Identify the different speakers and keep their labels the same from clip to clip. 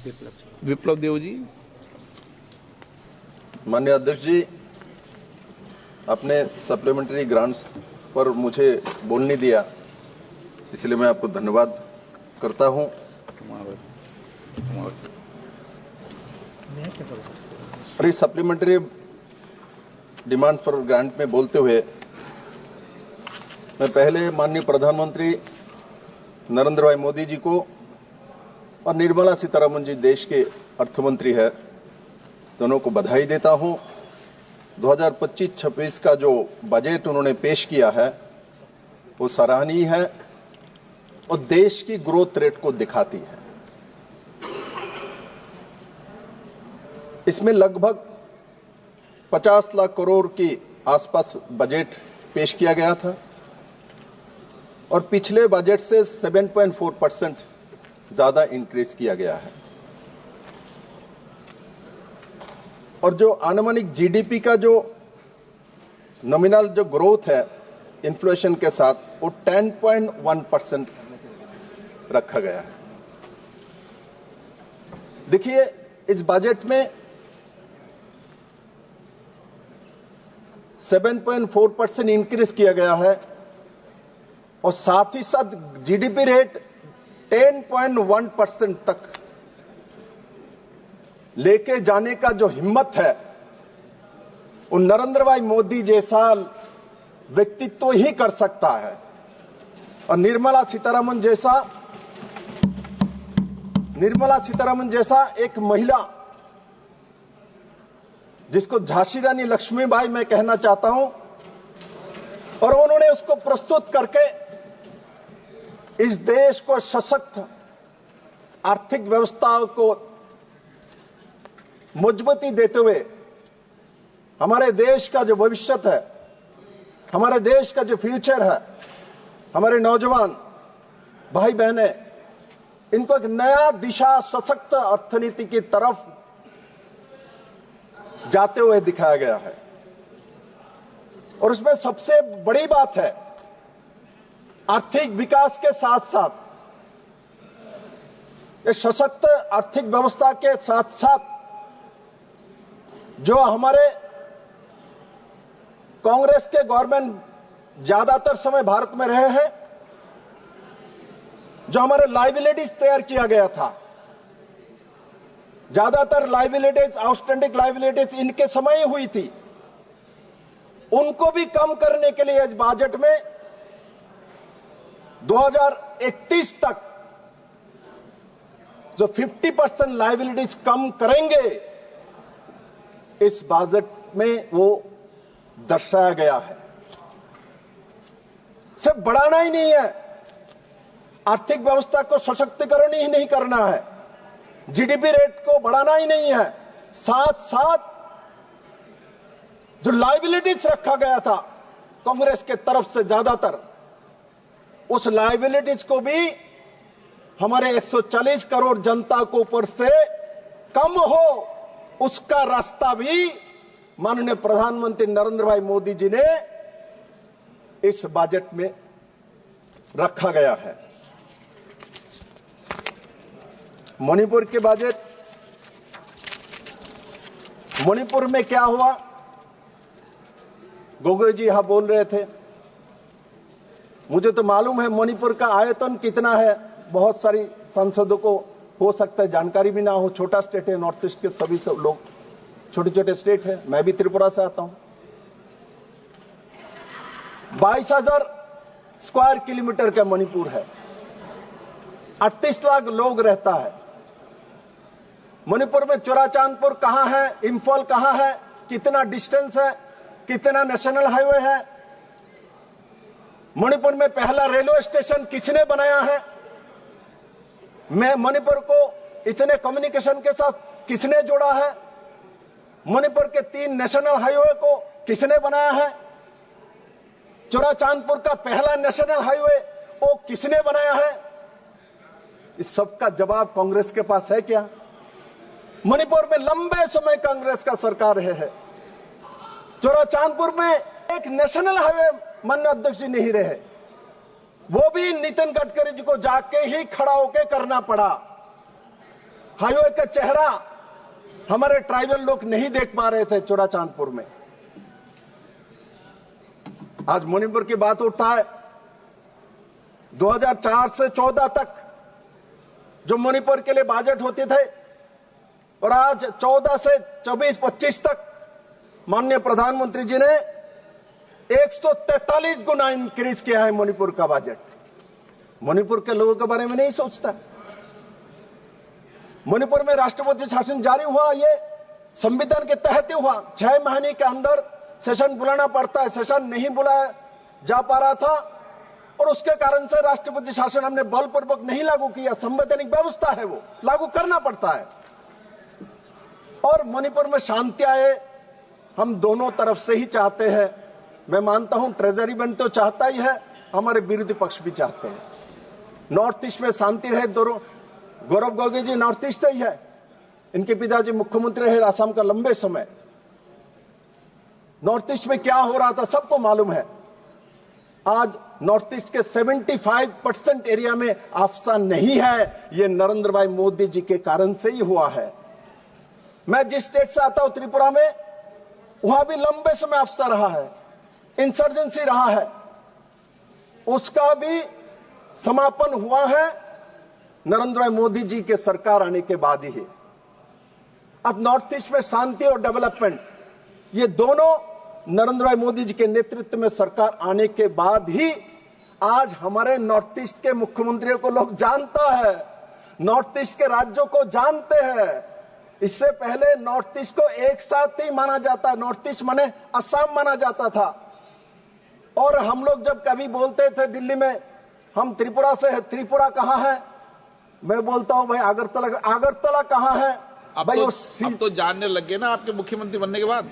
Speaker 1: विप्लव देव जी।
Speaker 2: माननीय अध्यक्ष जी, अपने सप्लीमेंट्री ग्रांट्स पर मुझे बोलने दिया, इसलिए मैं आपको धन्यवाद करता हूं। और इस सप्लीमेंट्री डिमांड फॉर ग्रांट में बोलते हुए मैं पहले माननीय प्रधानमंत्री नरेंद्र भाई मोदी जी को और निर्मला सीतारमण जी देश के अर्थमंत्री है, दोनों को बधाई देता हूं। 2025-26 का जो बजट उन्होंने पेश किया है वो सराहनीय है और देश की ग्रोथ रेट को दिखाती है। इसमें लगभग 50 लाख करोड़ की आसपास बजट पेश किया गया था और पिछले बजट से 7.4% ज्यादा इंक्रीज किया गया है। और जो अनुमानिक जीडीपी का जो नॉमिनल जो ग्रोथ है इन्फ्लेशन के साथ वो 10.1% रखा गया है। देखिए, इस बजट में 7.4% इंक्रीज किया गया है और साथ ही साथ जीडीपी रेट 10.1% तक लेके जाने का जो हिम्मत है वो नरेंद्र भाई मोदी जैसा व्यक्तित्व ही कर सकता है। और निर्मला सीतारमण जैसा एक महिला जिसको झांसी रानी लक्ष्मीबाई मैं कहना चाहता हूं, और उन्होंने उसको प्रस्तुत करके इस देश को सशक्त आर्थिक व्यवस्था को मजबूती देते हुए हमारे देश का जो भविष्य है, हमारे देश का जो फ्यूचर है, हमारे नौजवान भाई बहने, इनको एक नया दिशा सशक्त अर्थनीति की तरफ जाते हुए दिखाया गया है। और इसमें सबसे बड़ी बात है, आर्थिक विकास के साथ साथ ये सशक्त आर्थिक व्यवस्था के साथ साथ जो हमारे कांग्रेस के गवर्नमेंट ज्यादातर समय भारत में रहे हैं, जो हमारे लायबिलिटीज तैयार किया गया था, ज्यादातर लायबिलिटीज, आउटस्टैंडिंग लायबिलिटीज इनके समय ही हुई थी, उनको भी कम करने के लिए इस बजट में 2031 तक जो 50% लायबिलिटीज कम करेंगे, इस बजट में वो दर्शाया गया है। सिर्फ बढ़ाना ही नहीं है, आर्थिक व्यवस्था को सशक्तिकरण ही नहीं करना है, जीडीपी रेट को बढ़ाना ही नहीं है, साथ साथ जो लायबिलिटीज रखा गया था कांग्रेस के तरफ से ज्यादातर, उस लायबिलिटीज को भी हमारे 140 करोड़ जनता को ऊपर से कम हो, उसका रास्ता भी माननीय प्रधानमंत्री नरेंद्र भाई मोदी जी ने इस बजट में रखा गया है। मणिपुर के बजट, मणिपुर में क्या हुआ, गोगोई जी यहां बोल रहे थे। मुझे तो मालूम है मणिपुर का आयतन कितना है, बहुत सारी सांसदों को हो सकता है जानकारी भी ना हो, छोटा स्टेट है, नॉर्थ ईस्ट के सभी सब लोग छोटे छोटे स्टेट है, मैं भी त्रिपुरा से आता हूं। 22,000 स्क्वायर किलोमीटर का मणिपुर है, 38 लाख लोग रहता है। मणिपुर में चुराचांदपुर कहां है, इंफॉल कहां है, कितना डिस्टेंस है, कितना नेशनल हाईवे है, मणिपुर में पहला रेलवे स्टेशन किसने बनाया है, मैं मणिपुर को इतने कम्युनिकेशन के साथ किसने जोड़ा है, मणिपुर के 3 नेशनल हाईवे को किसने बनाया है, चुराचांदपुर का पहला नेशनल हाईवे वो किसने बनाया है। इस सब का जवाब कांग्रेस के पास है क्या? मणिपुर में लंबे समय कांग्रेस का सरकार है। चुराचांदपुर में एक नेशनल हाईवे माननीय अध्यक्ष जी नहीं रहे, वो भी नितिन गडकरी जी को जाके ही खड़ा होके करना पड़ा। हाईवे का चेहरा हमारे ट्राइबल लोग नहीं देख पा रहे थे चौड़ाचांदपुर में। आज मणिपुर की बात उठता है। 2004 से 14 तक जो मणिपुर के लिए बजट होते थे और आज 14 से 24-25 तक माननीय प्रधानमंत्री जी ने 143 गुना इंक्रीज किया है मणिपुर का बजट। मणिपुर के लोगों के बारे में नहीं सोचता। मणिपुर में राष्ट्रपति शासन जारी हुआ, ये संविधान के तहत ही हुआ। 6 महीने के अंदर सेशन बुलाना पड़ता है, सेशन नहीं बुलाया जा पा रहा था और उसके कारण से राष्ट्रपति शासन हमने बलपूर्वक नहीं लागू किया। संवैधानिक व्यवस्था है, वो लागू करना पड़ता है। और मणिपुर में शांति आए हम दोनों तरफ से ही चाहते हैं। मैं मानता हूं ट्रेजरी बंद तो चाहता ही है, हमारे विरोधी पक्ष भी चाहते हैं नॉर्थ ईस्ट में शांति रहे। दोनों गौरव गोगोई जी नॉर्थ ईस्ट से ही है, इनके पिताजी मुख्यमंत्री रहे असम का लंबे समय। नॉर्थ ईस्ट में क्या हो रहा था सबको मालूम है। आज नॉर्थ ईस्ट के 75% एरिया में अफसा नहीं है, ये नरेंद्र भाई मोदी जी के कारण से ही हुआ है। मैं जिस स्टेट से आता हूं त्रिपुरा में, वहां भी लंबे समय अफसा रहा है, इंसर्जेंसी रहा है, उसका भी समापन हुआ है नरेंद्र भाई मोदी जी के सरकार आने के बाद ही। अब नॉर्थ ईस्ट में शांति और डेवलपमेंट, ये दोनों नरेंद्र भाई मोदी जी के नेतृत्व में सरकार आने के बाद ही आज हमारे नॉर्थ ईस्ट के मुख्यमंत्रियों को लोग जानता है, नॉर्थ ईस्ट के राज्यों को जानते हैं। इससे पहले नॉर्थ ईस्ट को एक साथ ही माना जाता है, नॉर्थ ईस्ट माने असम माना जाता था। और हम लोग जब कभी बोलते थे दिल्ली में हम त्रिपुरा से है, त्रिपुरा कहाँ है, मैं बोलता हूं भाई अगरतला कहाँ है भाई।
Speaker 1: अब तो जानने लग गए ना आपके मुख्यमंत्री बनने के बाद।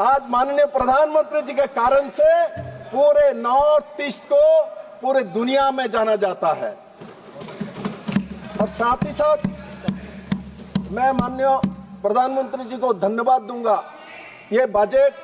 Speaker 2: आज माननीय प्रधानमंत्री जी के कारण से पूरे नॉर्थ ईस्ट को पूरे दुनिया में जाना जाता है। और साथ ही साथ मैं माननीय प्रधानमंत्री जी को धन्यवाद दूंगा। ये बजट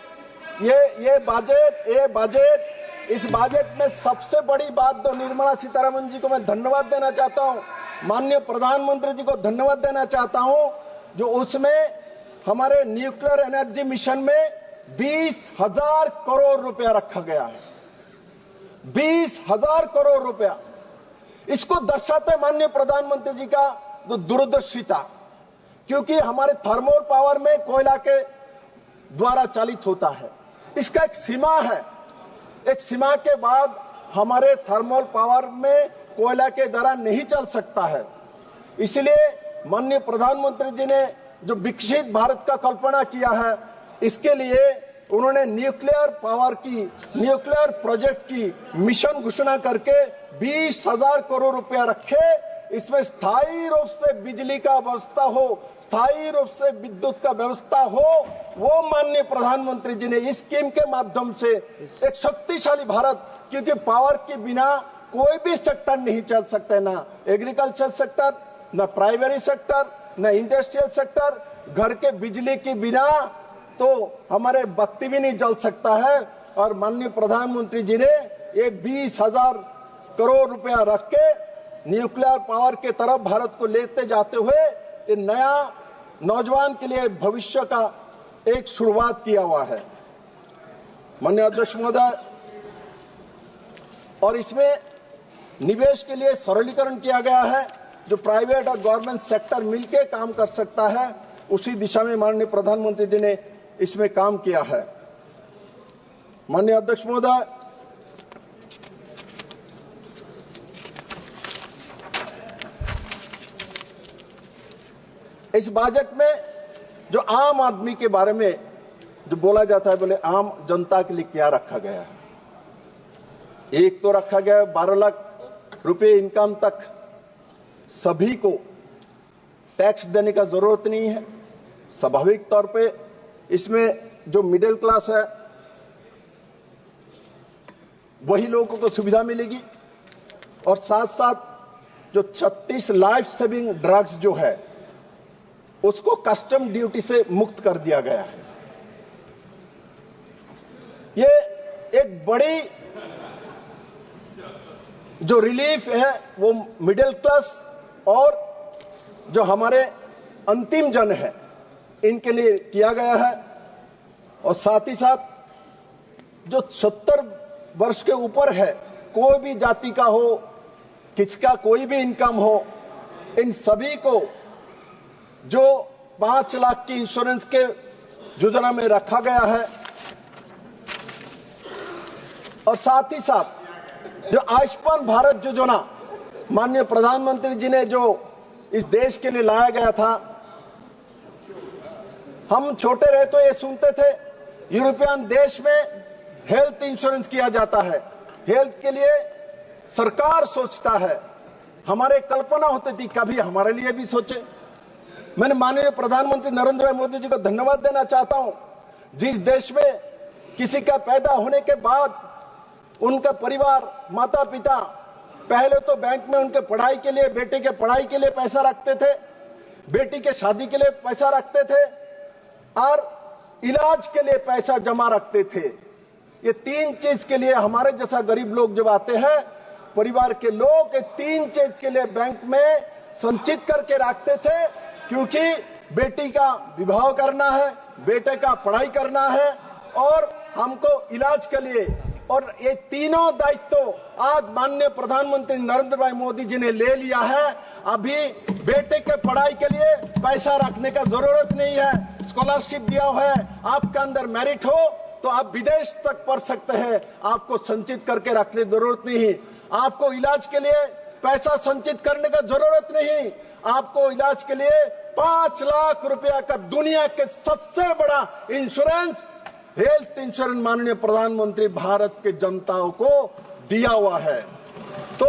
Speaker 2: इस बजट में सबसे बड़ी बात तो निर्मला सीतारमण जी को मैं धन्यवाद देना चाहता हूं, माननीय प्रधानमंत्री जी को धन्यवाद देना चाहता हूं, जो उसमें हमारे न्यूक्लियर एनर्जी मिशन में 20,000 करोड़ रुपया रखा गया है। 20,000 करोड़ रुपया, इसको दर्शाते माननीय प्रधानमंत्री जी का जो दूरदर्शिता, क्योंकि हमारे थर्मल पावर में कोयला के द्वारा चालित होता है, इसका एक सीमा है। एक सीमा के बाद हमारे थर्मल पावर में कोयला के द्वारा नहीं चल सकता है। इसलिए माननीय प्रधानमंत्री जी ने जो विकसित भारत का कल्पना किया है, इसके लिए उन्होंने न्यूक्लियर प्रोजेक्ट की मिशन घोषणा करके 20,000 करोड़ रुपया रखे। इसमें स्थायी रूप से बिजली का व्यवस्था हो, स्थायी रूप से विद्युत का व्यवस्था हो, वो माननीय प्रधानमंत्री जी ने इस स्कीम के माध्यम से एक शक्तिशाली भारत, क्योंकि पावर के बिना कोई भी सेक्टर नहीं चल सकता, ना एग्रीकल्चर सेक्टर, ना प्राइमरी सेक्टर, ना इंडस्ट्रियल सेक्टर। घर के बिजली के बिना तो हमारे बत्ती भी नहीं जल सकता है। और माननीय प्रधानमंत्री जी ने ये 20,000 करोड़ रुपया रख के न्यूक्लियर पावर के तरफ भारत को लेते जाते हुए ये नया नौजवान के लिए भविष्य का एक शुरुआत किया हुआ है माननीय अध्यक्ष महोदय। और इसमें निवेश के लिए सरलीकरण किया गया है, जो प्राइवेट और गवर्नमेंट सेक्टर मिलकर काम कर सकता है, उसी दिशा में माननीय प्रधानमंत्री जी ने इसमें काम किया है। माननीय अध्यक्ष महोदय, इस बजट में जो आम आदमी के बारे में जो बोला जाता है, बोले आम जनता के लिए क्या रखा गया है। एक तो रखा गया 12 लाख रुपए इनकम तक सभी को टैक्स देने का जरूरत नहीं है। स्वाभाविक तौर पे इसमें जो मिडिल क्लास है वही लोगों को सुविधा मिलेगी। और साथ साथ जो 36 लाइफ सेविंग ड्रग्स जो है उसको कस्टम ड्यूटी से मुक्त कर दिया गया है। ये एक बड़ी जो रिलीफ है वो मिडिल क्लास और जो हमारे अंतिम जन है इनके लिए किया गया है। और साथ ही साथ जो 70 वर्ष के ऊपर है, कोई भी जाति का हो, किसका कोई भी इनकम हो, इन सभी को जो 5 लाख की इंश्योरेंस के योजना में रखा गया है। और साथ ही साथ जो आयुष्मान भारत योजना माननीय प्रधानमंत्री जी ने जो इस देश के लिए लाया गया था, हम छोटे रहे तो ये सुनते थे यूरोपियन देश में हेल्थ इंश्योरेंस किया जाता है, हेल्थ के लिए सरकार सोचता है। हमारे कल्पना होती थी कभी हमारे लिए भी सोचे। मैंने माननीय प्रधानमंत्री नरेंद्र भाई मोदी जी को धन्यवाद देना चाहता हूं, जिस देश में किसी का पैदा होने के बाद उनका परिवार, माता पिता पहले तो बैंक में उनके पढ़ाई के लिए, बेटे के पढ़ाई के लिए पैसा रखते थे, बेटी के शादी के लिए पैसा रखते थे और इलाज के लिए पैसा जमा रखते थे। ये 3 चीज के लिए हमारे जैसा गरीब लोग जब आते हैं, परिवार के लोग 3 चीज के लिए बैंक में संचित करके रखते थे, क्योंकि बेटी का विवाह करना है, बेटे का पढ़ाई करना है और हमको इलाज के लिए। और ये तीनों दायित्व आज माननीय प्रधानमंत्री नरेंद्र भाई मोदी जी ने ले लिया है। अभी बेटे के पढ़ाई के लिए पैसा रखने का जरूरत नहीं है, स्कॉलरशिप दिया हुआ है, आपका अंदर मेरिट हो तो आप विदेश तक पढ़ सकते हैं, आपको संचित करके रखने की जरूरत नहीं। आपको इलाज के लिए पैसा संचित करने का जरूरत नहीं, आपको इलाज के लिए 5 लाख रुपया का दुनिया के सबसे बड़ा इंश्योरेंस, हेल्थ इंश्योरेंस माननीय प्रधानमंत्री भारत के जनताओं को दिया हुआ है। तो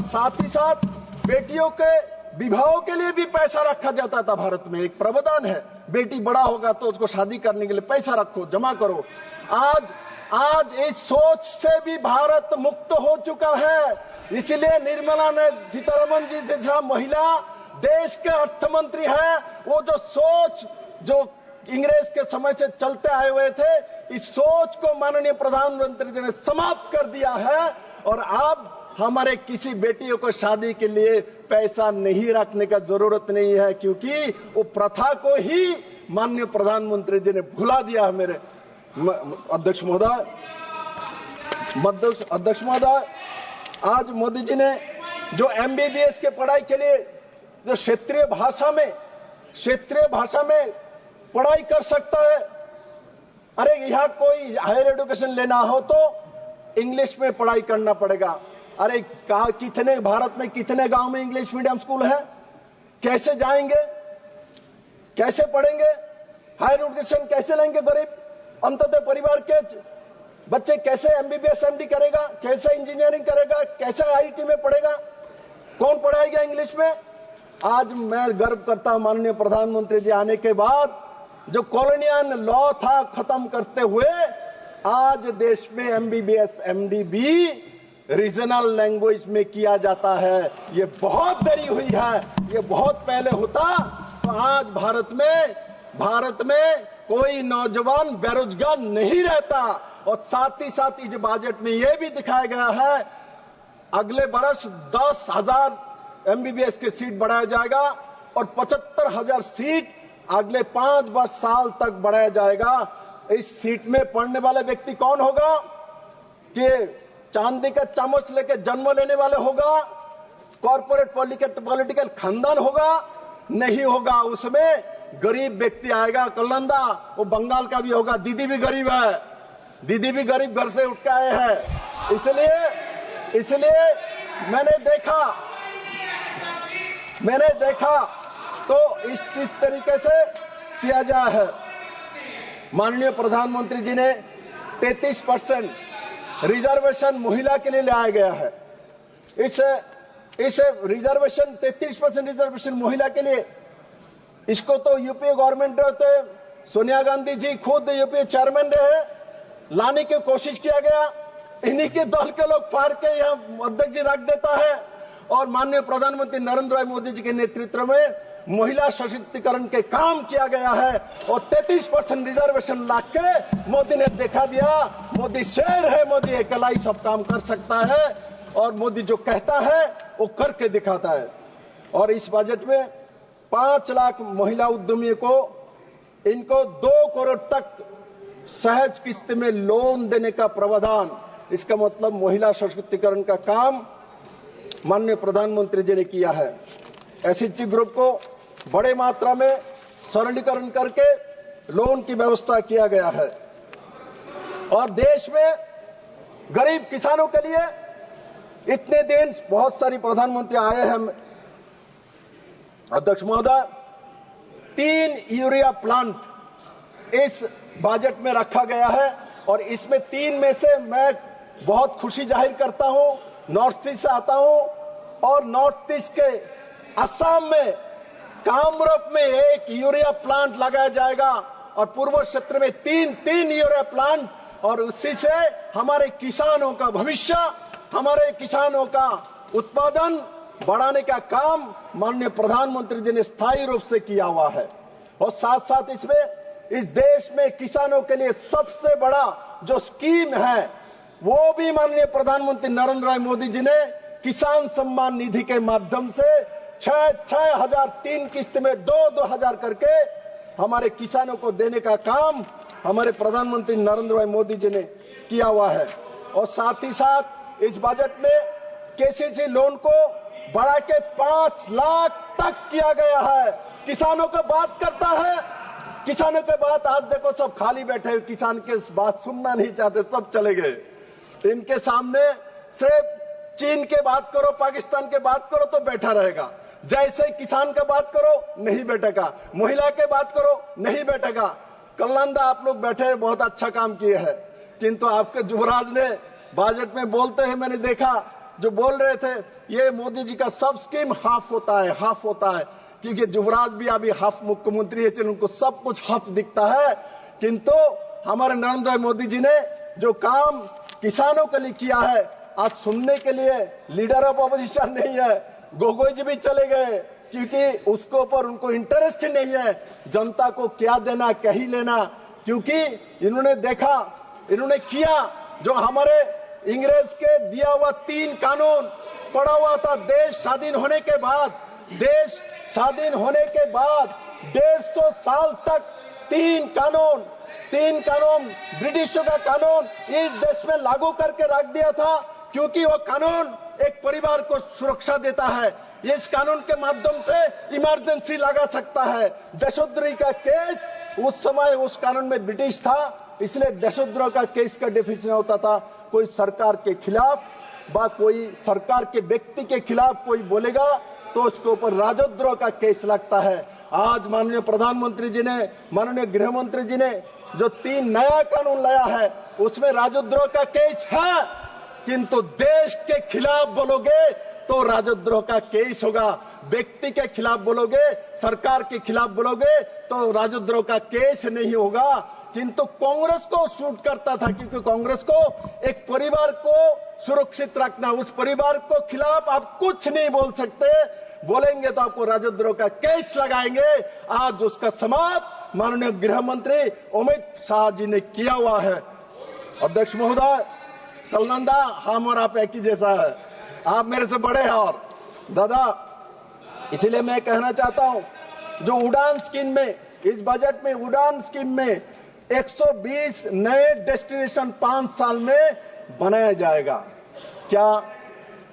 Speaker 2: साथ ही साथ बेटियों के विवाह के लिए भी पैसा रखा जाता था। भारत में एक प्रावधान है, बेटी बड़ा होगा तो उसको शादी करने के लिए पैसा रखो, जमा करो। आज इस सोच से भी भारत मुक्त हो चुका है। इसलिए निर्मला सीतारमण जी जैसा महिला देश के अर्थ मंत्री है, वो जो सोच जो इंग्रेज के समय से चलते आए हुए थे, इस सोच को माननीय प्रधानमंत्री जी ने समाप्त कर दिया है। और अब हमारे किसी बेटियों को शादी के लिए पैसा नहीं रखने का जरूरत नहीं है, क्योंकि वो प्रथा को ही माननीय प्रधानमंत्री जी ने भुला दिया है। मेरे अध्यक्ष महोदय, आज मोदी जी ने जो MBBS के पढ़ाई के लिए जो क्षेत्रीय भाषा में पढ़ाई कर सकता है। अरे यहाँ कोई हायर एजुकेशन लेना हो तो इंग्लिश में पढ़ाई करना पड़ेगा। अरे कितने भारत में कितने गांव में इंग्लिश मीडियम स्कूल है, कैसे जाएंगे, कैसे पढ़ेंगे, हायर एजुकेशन कैसे लेंगे गरीब अंततः परिवार के बच्चे, कैसे MBBS MD करेगा, कैसे इंजीनियरिंग करेगा, कैसे IIT में पढ़ेगा, कौन पढ़ाएगा इंग्लिश में। आज मैं गर्व करता हूं माननीय प्रधानमंत्री जी आने के बाद जो कॉलोनियल लॉ था खत्म करते हुए आज देश में MBBS MD भी रीजनल लैंग्वेज में किया जाता है। ये बहुत देरी हुई है, ये बहुत पहले होता तो आज भारत में कोई नौजवान बेरोजगार नहीं रहता। और साथ ही साथ इस बजट में यह भी दिखाया गया है अगले वर्ष 10,000 MBBS के सीट बढ़ाया जाएगा और 75,000 सीट अगले 5 साल तक बढ़ाया जाएगा। इस सीट में पढ़ने वाले व्यक्ति कौन होगा कि चांदी का चम्मच लेके जन्म लेने वाले होगा, कॉर्पोरेट पॉलिटिकल खानदान होगा, नहीं होगा। उसमें गरीब व्यक्ति आएगा, कलंदा वो बंगाल का भी होगा। दीदी भी गरीब है, दीदी भी गरीब घर से उठ के आए हैं। इसलिए मैंने देखा तो इस तरीके से किया जाए है। माननीय प्रधानमंत्री जी ने 33% रिजर्वेशन महिला के लिए लाया गया है। इस रिजर्वेशन 33% रिजर्वेशन महिला के लिए, इसको तो यूपीए गवर्नमेंट रहते सोनिया गांधी जी खुद यूपीए चेयरमैन रहे, लाने की कोशिश किया गया। इन्हीं के दल के लोग फाड़ के यहाँ अध्यक्ष जी रख देता है। और माननीय प्रधानमंत्री नरेंद्र भाई मोदी जी के नेतृत्व में महिला सशक्तिकरण के काम किया गया है और 33% रिजर्वेशन ला के मोदी ने दिखा दिया। मोदी शेर है, मोदी अकेला ही सब काम कर सकता है और मोदी जो कहता है वो करके दिखाता है। और इस बजट में 5 लाख महिला उद्यमियों को इनको 2 करोड़ तक सहज किस्त में लोन देने का प्रावधान। इसका मतलब महिला सशक्तिकरण का काम माननीय प्रधानमंत्री जी ने किया है। एसएचजी ग्रुप को बड़े मात्रा में सरलीकरण करके लोन की व्यवस्था किया गया है और देश में गरीब किसानों के लिए इतने दिन बहुत सारी प्रधानमंत्री आए हैं। अध्यक्ष महोदय, 3 यूरिया प्लांट इस बजट में रखा गया है और इसमें 3 में से मैं बहुत खुशी जाहिर करता हूं। नॉर्थ ईस्ट से आता हूं और नॉर्थ ईस्ट के असम में कामरूप में 1 यूरिया प्लांट लगाया जाएगा और पूर्व क्षेत्र में 3 यूरिया प्लांट और उसी से हमारे किसानों का भविष्य, हमारे किसानों का उत्पादन बढ़ाने का काम माननीय प्रधानमंत्री जी ने स्थायी रूप से किया हुआ है। और साथ साथ इसमें इस देश में किसानों के लिए सबसे बड़ा जो स्कीम है वो भी माननीय प्रधानमंत्री नरेंद्र भाई मोदी जी ने किसान सम्मान निधि के माध्यम से 6 हजार 3 किस्त में 2 हजार करके हमारे किसानों को देने का काम हमारे प्रधानमंत्री नरेंद्र भाई मोदी जी ने किया हुआ है। और साथ ही साथ इस बजट में केसीसी लोन को बढ़ा के 5 लाख तक किया गया है। किसानों को बात करता है, किसानों के बात आज देखो सब खाली बैठे हुए, किसान के बात सुनना नहीं चाहते, सब चले गए। इनके सामने सिर्फ चीन के बात करो, पाकिस्तान के बात करो तो बैठा रहेगा। जैसे किसान का बात करो नहीं बैठेगा, महिला के बात करो नहीं बैठेगा। कल्याणदा आप लोग बैठे बहुत अच्छा काम किए हैं, किंतु आपके युवराज ने बजट में बोलते हैं मैंने देखा जो बोल रहे थे ये मोदी जी का सब स्कीम हाफ होता है, क्योंकि युवराज भी अभी हाफ मुख्यमंत्री है, उनको सब कुछ हाफ दिखता है। किंतु हमारे नरेंद्र मोदी जी ने जो काम किसानों के लिए किया है, आज सुनने के लिए लीडर ऑफ अपोजिशन नहीं है, गोगोई जी भी चले गए क्योंकि उसके ऊपर उनको इंटरेस्ट नहीं है जनता को क्या देना क्या ही लेना, क्योंकि इन्होंने देखा, इन्होंने किया जो हमारे इंग्रेज के दिया हुआ 3 कानून पड़ा हुआ था। देश स्वाधीन होने के बाद 150 साल तक 3 कानून ब्रिटिशों का कानून इस देश में लागू करके रख दिया था, क्योंकि वो कानून एक परिवार को सुरक्षा देता है। इस कानून के माध्यम से इमरजेंसी लगा सकता है। देशद्रोही का केस उस समय उस कानून में ब्रिटिश था, इसलिए देशद्रोह का केस का डेफिनेशन होता था कोई सरकार के खिलाफ व कोई सरकार के व्यक्ति के खिलाफ कोई बोलेगा तो उसके ऊपर राजद्रोह का केस लगता है। आज माननीय प्रधानमंत्री जी ने, माननीय गृह मंत्री जी ने जो 3 नया कानून लाया है उसमें राजद्रोह का केस है, किंतु देश के खिलाफ बोलोगे तो राजद्रोह का केस होगा, व्यक्ति के खिलाफ बोलोगे, सरकार के खिलाफ बोलोगे तो राजद्रोह का केस नहीं होगा। किंतु कांग्रेस को सूट करता था, क्योंकि कांग्रेस को एक परिवार को सुरक्षित रखना, उस परिवार को खिलाफ आप कुछ नहीं बोल सकते, बोलेंगे तो आपको राजद्रोह का केस लगाएंगे। आज उसका समाप्त माननीय गृह मंत्री अमित शाह जी ने किया हुआ है। अध्यक्ष महोदय, कल्याणदा हम और आप एक ही जैसा है, आप मेरे से बड़े हैं और दादा, इसलिए मैं कहना चाहता हूं जो उड़ान स्कीम में, इस बजट में उड़ान स्कीम में 120 नए डेस्टिनेशन 5 साल में बनाया जाएगा। क्या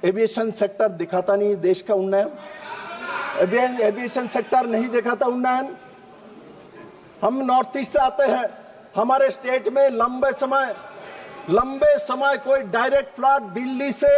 Speaker 2: एविएशन सेक्टर दिखाता नहीं देश का उन्नयन? एविएशन सेक्टर नहीं दिखाता उन्नयन? हम नॉर्थ ईस्ट से आते हैं, हमारे स्टेट में लंबे समय कोई डायरेक्ट फ्लाइट दिल्ली से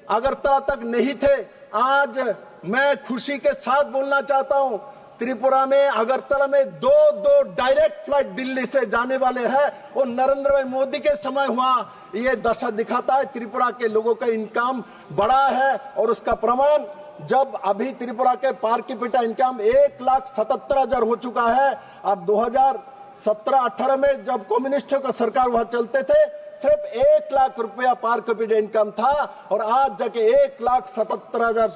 Speaker 2: अगरतला तक नहीं थे। आज मैं खुशी के साथ बोलना चाहता हूं, त्रिपुरा में अगरतला में 2 डायरेक्ट फ्लाइट दिल्ली से जाने वाले हैं। वो नरेंद्र भाई मोदी के समय हुआ। ये दशा दिखाता है त्रिपुरा के लोगों का इनकम बड़ा है, और उसका प्रमाण जब अभी त्रिपुरा के पर कैपिटा इनकम 1,77,000 हो चुका है। अब 2017-18 में जब कम्युनिस्टों का सरकार वहां चलते थे सिर्फ 1 लाख रुपया पर कैपिटा इनकम था, और आज जाके 1,77,000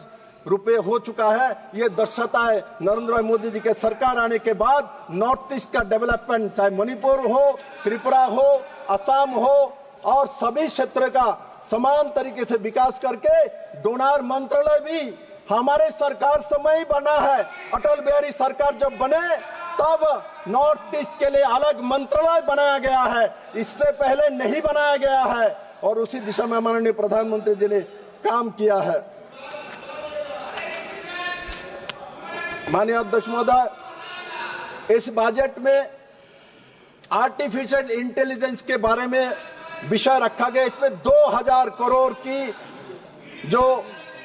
Speaker 2: रुपए हो चुका है। ये दर्शाता है नरेंद्र भाई मोदी जी के सरकार आने के बाद नॉर्थ ईस्ट का डेवलपमेंट, चाहे मणिपुर हो, त्रिपुरा हो, असम हो, और सभी क्षेत्र का समान तरीके से विकास करके डोनार मंत्रालय भी हमारे सरकार समय ही बना है। अटल बिहारी सरकार जब बने तब नॉर्थ ईस्ट के लिए अलग मंत्रालय बनाया गया है, इससे पहले नहीं बनाया गया है, और उसी दिशा में माननीय प्रधानमंत्री जी ने काम किया है। माननीय अध्यक्ष महोदय, इस बजट में आर्टिफिशियल इंटेलिजेंस के बारे में विषय रखा गया। इसमें 2000 करोड़ की जो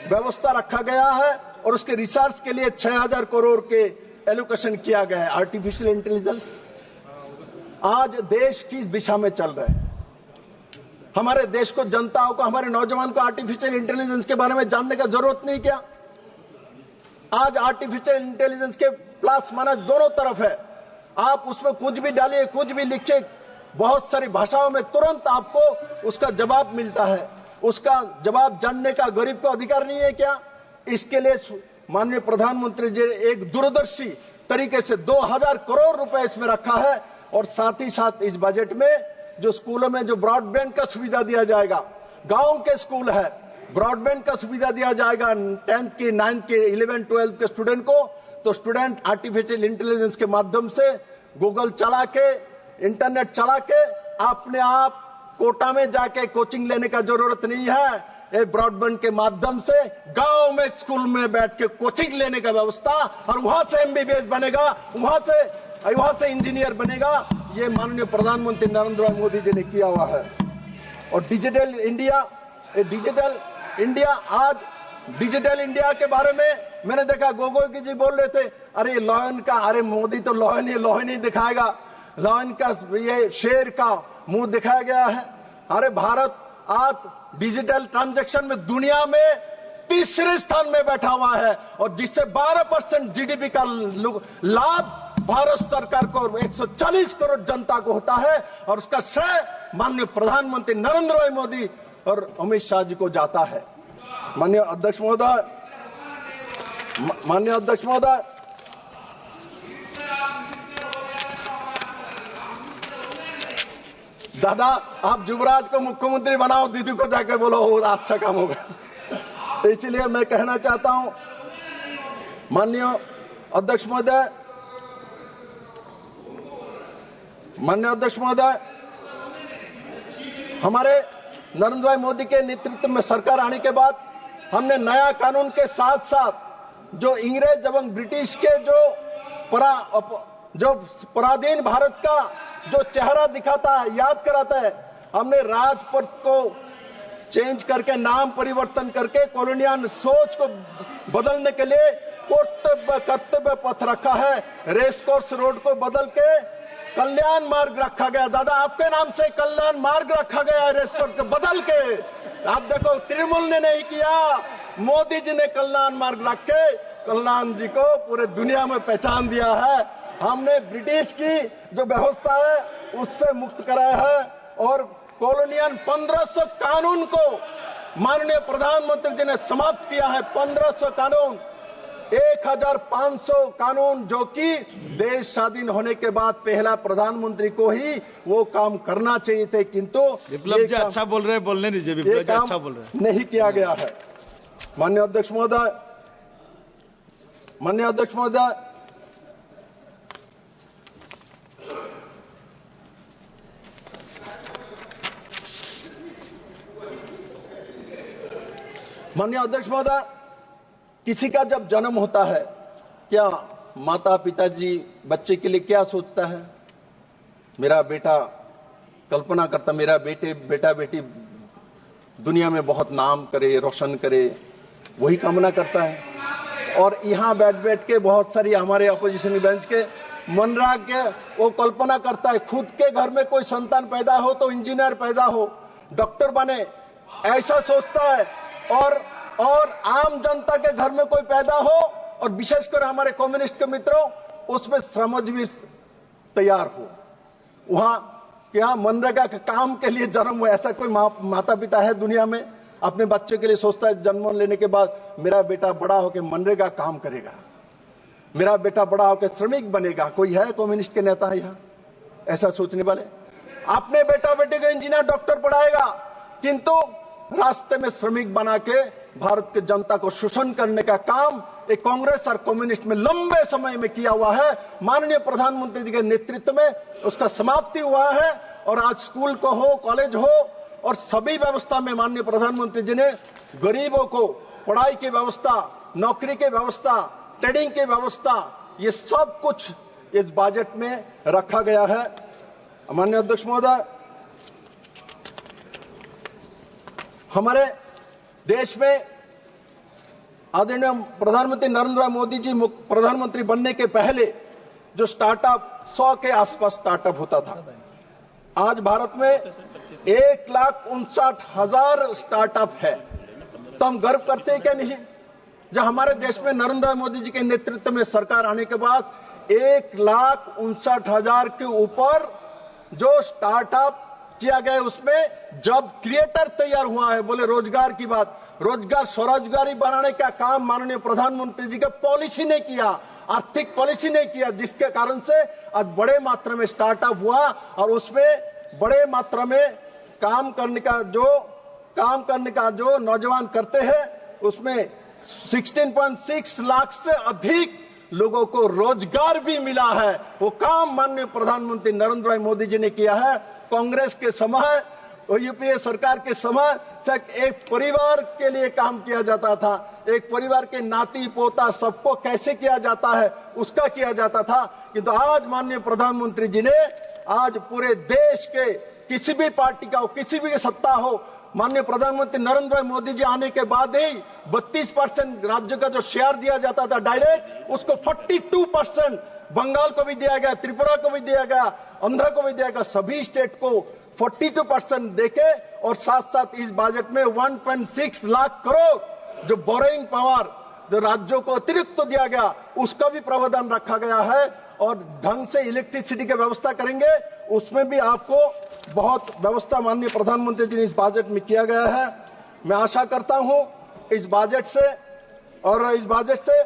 Speaker 2: व्यवस्था रखा गया है और उसके रिसर्च के लिए 6000 करोड़ के एलोकेशन किया गया है। आर्टिफिशियल इंटेलिजेंस आज देश किस दिशा में चल रहा है? हमारे देश को, जनताओं को, हमारे नौजवान को आर्टिफिशियल इंटेलिजेंस के बारे में जानने का जरूरत नहीं क्या? आज आर्टिफिशियल इंटेलिजेंस के प्लस माइनस दोनों तरफ है। आप उसमें कुछ भी डालिए, कुछ भी लिखिए, बहुत सारी भाषाओं में तुरंत आपको उसका जवाब मिलता है। उसका जवाब जानने का गरीब को अधिकार नहीं है क्या? इसके लिए माननीय प्रधानमंत्री जी ने एक दूरदर्शी तरीके से 2000 करोड़ रुपए इसमें रखा है। और साथ ही साथ इस बजट में जो स्कूलों में जो ब्रॉडबैंड का सुविधा दिया जाएगा, गांव के स्कूल है, ब्रॉडबैंड का सुविधा दिया जाएगा 10th के 9th के 11 12 के स्टूडेंट को। तो स्टूडेंट आर्टिफिशियल इंटेलिजेंस के माध्यम से गूगल चला के, इंटरनेट चला के अपने आप कोटा में जाके कोचिंग लेने का जरूरत नहीं है। ये ब्रॉडबैंड के माध्यम से गांव में स्कूल में बैठ के कोचिंग लेने का व्यवस्था, और वहां से MBBS बनेगा, वहां से इंजीनियर बनेगा। ये माननीय प्रधानमंत्री नरेंद्र मोदी जी ने किया हुआ है। और डिजिटल इंडिया, आज डिजिटल इंडिया के बारे में मैंने देखा गोगोई जी बोल रहे थे, अरे लॉयन का, अरे मोदी तो लॉयन ही दिखाएगा, लॉयन का ये शेर का मुंह दिखाया गया है। अरे भारत आज डिजिटल ट्रांजैक्शन में दुनिया में तीसरे स्थान में बैठा हुआ है, और जिससे 12% GDP का लाभ भारत सरकार को 140 करोड़ जनता को होता है। और उसका श्रेय माननीय प्रधानमंत्री नरेंद्र भाई मोदी और अमित शाह जी को जाता है। माननीय अध्यक्ष महोदय, दादा आप युवराज को मुख्यमंत्री बनाओ, दीदी को जाके बोलो, वो अच्छा काम होगा। तो इसीलिए मैं कहना चाहता हूं माननीय अध्यक्ष महोदय, हमारे नरेंद्र भाई मोदी के नेतृत्व में सरकार आने के बाद हमने नया कानून के साथ साथ जो अंग्रेज एवं ब्रिटिश के जो पराधीन भारत का जो चेहरा दिखाता है, याद कराता है, हमने राजपथ को चेंज करके, नाम परिवर्तन करके कॉलोनियल सोच को बदलने के लिए कर्तव्य पथ रखा है। रेस कोर्स रोड को बदल के कल्याण मार्ग रखा गया। दादा आपके नाम से कल्याण मार्ग रखा गया, रेस कोर्स को बदल के। आप देखो, तृणमूल ने नहीं किया, मोदी जी ने कल्याण मार्ग रख के कल्याण जी को पूरे दुनिया में पहचान दिया है। हमने ब्रिटिश की जो व्यवस्था है उससे मुक्त कराया है, और कॉलोनियल 1500 कानून को माननीय प्रधानमंत्री जी ने समाप्त किया है। 1500 कानून, 1500 कानून, जो कि देश स्वाधीन होने के बाद पहला प्रधानमंत्री को ही वो काम करना चाहिए थे, किंतु
Speaker 3: विप्लव जी अच्छा बोल रहे हैं, बोलने दीजिए। विप्लव जी अच्छा बोल रहे हैं,
Speaker 2: नहीं किया गया है। माननीय अध्यक्ष महोदय, माननीय अध्यक्ष महोदय, किसी का जब जन्म होता है, क्या माता पिताजी बच्चे के लिए क्या सोचता है? मेरा बेटा, कल्पना करता मेरा बेटा बेटी दुनिया में बहुत नाम करे, रोशन करे, वही कामना करता है। और यहाँ बैठ के बहुत सारी हमारे अपोजिशन बेंच के मनरा के वो कल्पना करता है, खुद के घर में कोई संतान पैदा हो तो इंजीनियर पैदा हो, डॉक्टर बने, ऐसा सोचता है। और आम जनता के घर में कोई पैदा हो, और विशेषकर हमारे कम्युनिस्ट के मित्रों, उसमें श्रमजीवी तैयार हो। वहां क्या मनरेगा के काम के लिए जन्म हुआ, ऐसा कोई माता पिता है दुनिया में? अपने बच्चे के लिए सोचता है जन्म लेने के बाद, मेरा बेटा बड़ा होकर मनरेगा काम करेगा, मेरा बेटा बड़ा होकर श्रमिक बनेगा। कोई है कम्युनिस्ट के नेता यहाँ ऐसा सोचने वाले? अपने बेटा बेटे को इंजीनियर डॉक्टर पढ़ाएगा, किंतु रास्ते में श्रमिक बना के भारत की जनता को शोषण करने का काम एक कांग्रेस और कम्युनिस्ट में लंबे समय में किया हुआ है। माननीय प्रधानमंत्री जी के नेतृत्व में उसका समाप्ति हुआ है और आज स्कूल को हो, कॉलेज हो और सभी व्यवस्था में माननीय प्रधानमंत्री जी ने गरीबों को पढ़ाई की व्यवस्था, नौकरी की व्यवस्था, ट्रेडिंग की व्यवस्था, ये सब कुछ इस बजट में रखा गया है। माननीय अध्यक्ष महोदय, हमारे देश में आदरणीय प्रधानमंत्री नरेंद्र मोदी जी प्रधानमंत्री बनने के पहले जो स्टार्टअप 100 के आसपास स्टार्टअप होता था, आज भारत में 1,59,000 स्टार्टअप है। तो हम गर्व करते हैं क्या नहीं? जब हमारे देश में नरेंद्र मोदी जी के नेतृत्व में सरकार आने के बाद 1,59,000 के ऊपर जो स्टार्टअप किया गया, उसमें जॉब क्रिएटर तैयार हुआ है। बोले रोजगार की बात, रोजगार स्वरोजगारी बनाने का काम माननीय प्रधानमंत्री जी का पॉलिसी ने किया, आर्थिक पॉलिसी ने किया, जिसके कारण से आज बड़े मात्रा में स्टार्टअप हुआ और उसमें बड़े मात्रा में काम करने का जो नौजवान करते हैं, उसमें 16.6 लाख से अधिक लोगों को रोजगार भी मिला है। वो काम माननीय प्रधानमंत्री नरेंद्र मोदी जी ने किया है। कांग्रेस के समय और यूपीए सरकार के समय से एक परिवार के लिए काम किया जाता था, एक परिवार के नाती पोता सबको कैसे किया जाता है उसका किया जाता था। किंतु आज माननीय प्रधानमंत्री जी ने आज पूरे देश के किसी भी पार्टी का हो, किसी भी सत्ता हो, माननीय प्रधानमंत्री नरेंद्र मोदी जी आने के बाद ही 32% राज्य का जो शेयर दिया जाता था डायरेक्ट, उसको 42% बंगाल को भी दिया गया, त्रिपुरा को भी दिया गया, आंध्र को भी दिया गया, सभी स्टेट को 42% देके और साथ साथ इस बजट में 1.6 लाख करोड़ जो बोरिंग पावर जो राज्यों को अतिरिक्त दिया गया, उसका भी प्रावधान रखा गया है। और ढंग से इलेक्ट्रिसिटी की व्यवस्था करेंगे, उसमें भी आपको बहुत व्यवस्था माननीय प्रधानमंत्री जी ने इस बजट में किया गया है। मैं आशा करता हूं इस बजट से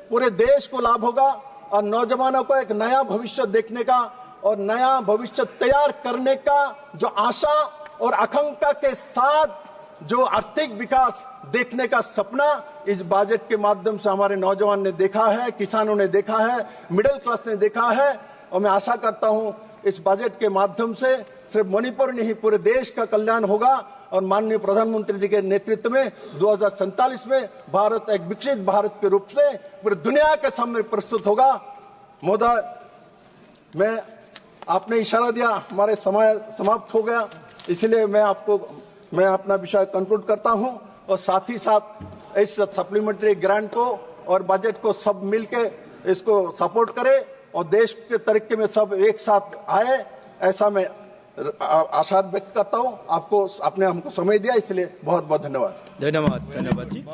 Speaker 2: पूरे देश को लाभ होगा और नौजवानों को एक नया भविष्य देखने का और नया भविष्य तैयार करने का जो आशा और आकांक्षा के साथ जो आर्थिक विकास देखने का सपना इस बजट के माध्यम से हमारे नौजवान ने देखा है, किसानों ने देखा है, मिडिल क्लास ने देखा है। और मैं आशा करता हूं इस बजट के माध्यम से सिर्फ मणिपुर नहीं पूरे देश का कल्याण होगा और माननीय प्रधानमंत्री जी के नेतृत्व में 2047 में भारत एक विकसित भारत के रूप से पूरी दुनिया के सामने प्रस्तुत होगा। महोदय, आपने इशारा दिया, हमारे समय समाप्त हो गया, इसलिए मैं अपना विषय कंक्लूड करता हूं और साथ ही साथ इस सप्लीमेंट्री ग्रांट को और बजट को सब मिलके इसको सपोर्ट करें और देश के तरीके में सब एक साथ आए, ऐसा मैं आशा व्यक्त करता हूं। आपने हमको समय दिया, इसलिए बहुत बहुत धन्यवाद।
Speaker 3: धन्यवाद जी।